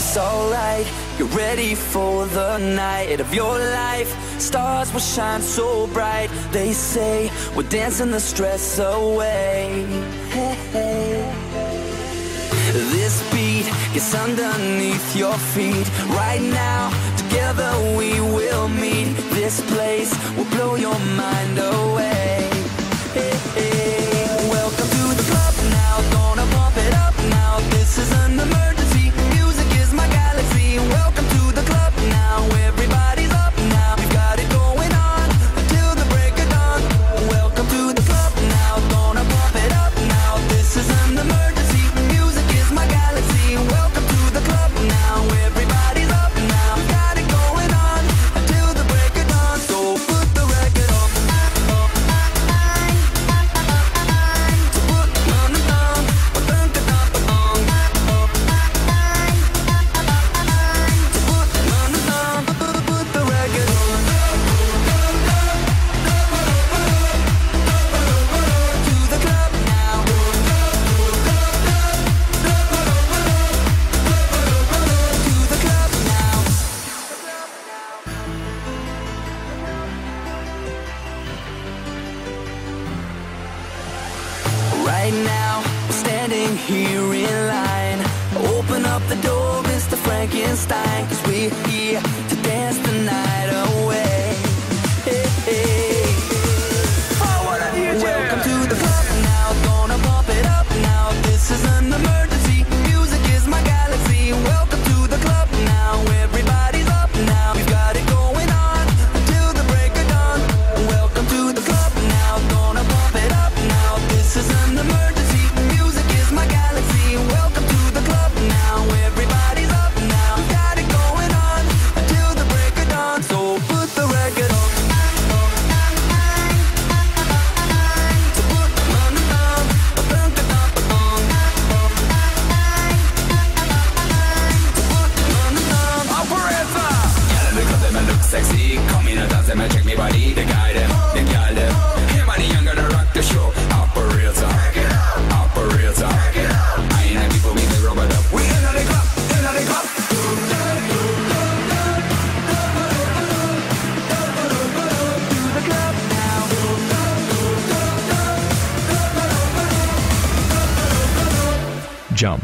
it's alright. You're ready for the night of your life. Stars will shine so bright. They say we're dancing the stress away. Hey, hey. This beat gets underneath your feet. Right now, together we will meet. This place will blow your mind away. Hey, hey. Welcome to the club now. Gonna pump it up now. This is an emergency. Music is my galaxy. Welcome to the club now. Everybody's up now. We've got it going on until the break of dawn. Welcome to the club now. Gonna pump it up now. This is an emergency. Music is my galaxy. Welcome to the club now. Everybody's up now. We've got it going on until the break of dawn. So put the record on. So put on the thumb. Put the thumb on. So put on the thumb. Put the record on. To the club now. To the club now. Right now, we're standing here in line. Open up the door, Mr. Frankenstein, 'cause we're here to dance the night away. Hey, hey. Welcome to the club now. Gonna pump it up now. This is an emergency. Music is my galaxy. Welcome to the club now. Everybody's up now. We've got it going on until the break of dawn. Welcome to the club now. Gonna pump it up now. This is an emergency. Music is my galaxy. Welcome to the club now. Everybody's up now. We've got it going on until the break of dawn. So put the record on. So put on the thumb. Put the thumb on. So put on the thumb. Operator! Y'all in the club, them a look sexy. Come in and dance, them a check me body. They guide them, they guide them. Hey, money, young gonna rock the show. Operator, operator. I ain't happy for me, they rub it up. We in the club, in the club. To the club now. Jump.